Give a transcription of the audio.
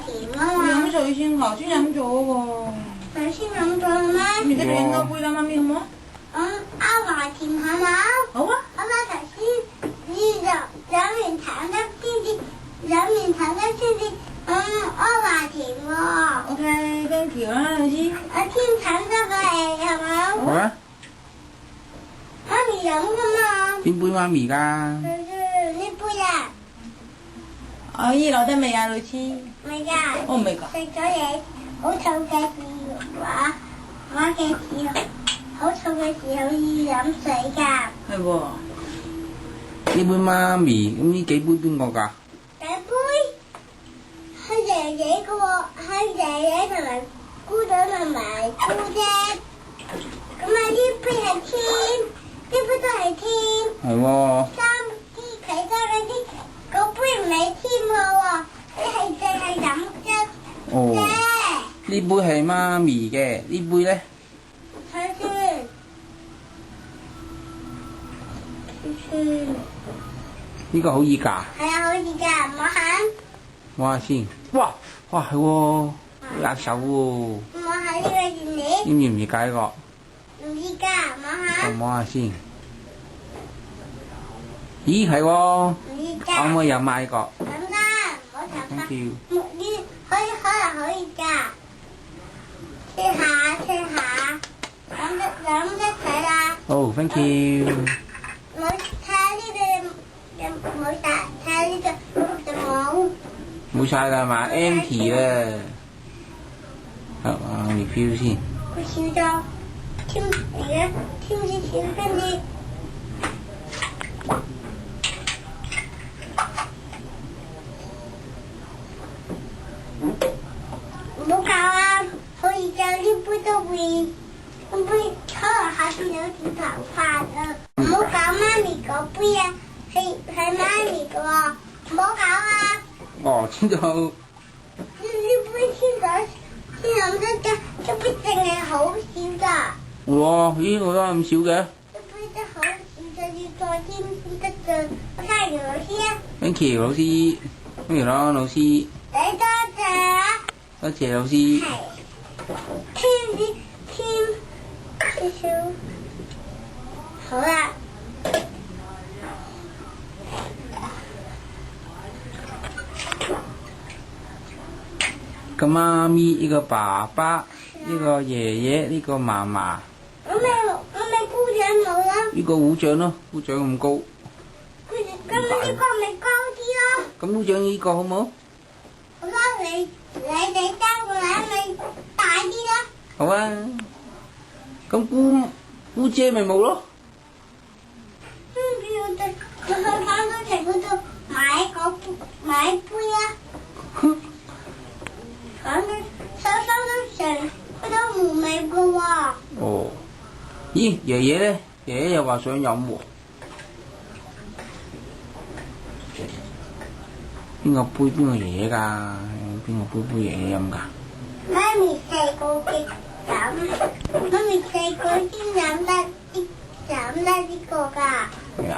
甜啊嘛。飲水先，頭先飲咗喎。頭先飲咗啦咩？而家再飲多杯啦，媽咪好唔好？阿華甜係嘛？好啊。阿媽頭先飲完橙汁先至，飲完橙汁先至，阿華甜喎。OK，thank you 啦，老師。我添橙汁嘅係咪？好啊。媽咪飲㗎嘛？邊杯媽咪㗎？呢杯啊。阿姨攞得未啊，老師？未㗎。我未㗎。食咗嘢，好臭嘅時話嘅時候，好臭嘅時候要飲水㗎。係喎。呢杯媽咪，咁呢幾杯邊個㗎？第一杯係爺爺嘅喎，係爺爺同埋姑丈同埋姑姐。咁啊呢杯係甜，呢杯都係甜。係喎。其他嗰啲嗰杯唔係甜嘅喎，你係淨係飲啫。哦。呢杯係媽咪嘅，呢杯咧？睇先。呢個好易㗎。係啊，好易㗎，唔好喊。摸下先。哇係喎，辣手喎。唔好喊呢個原理。易唔易㗎呢個？唔易㗎，唔好喊。我摸下先。咦係喎。唔易㗎。可唔可以飲埋呢個？咁得，唔好插花。 Thank you。呢可以㗎。切下，咁一齊啦。哦，thank you。冇睇下呢度冇晒，睇下呢度就冇。冇晒啦係嘛 ？empty 啦。好啊，我 review 先。佢少咗，添而家添少少，跟住唔好搞啊！可以㗎，呢杯都會，呢杯可能下邊有條頭髮啊！唔好搞媽咪嗰杯啊，係媽咪嘅喎，唔好搞啊！哦，知道。呢杯先飲得㗎，呢杯淨係好少㗎。哇！咦，我得咁少嘅呢杯得好少，就要再添先得㗎。我加完老師啊。？Thank you 老師，thank you 啦老師。你多謝啊。多謝老師。係。添少少。好啦。個媽咪，呢個爸爸，呢個爺爺，呢個嫲嫲。我咪姑丈冇啦。呢個虎掌咯，虎掌咁高。咁呢個咪高啲咯。咁虎掌呢個好唔好？好啦，你哋爭個奶咪大啲啦。好啊。咁姑姐咪冇咯。我去反斗城嗰度買杯啊。反斗城嗰度冇味嘅喎。哦。咦，爺爺咧？爺爺又話想飲喎。邊個杯邊個爺爺㗎？邊個杯爺爺飲㗎？媽咪細個嘅飲，媽咪細個先飲得呢個㗎。係啊。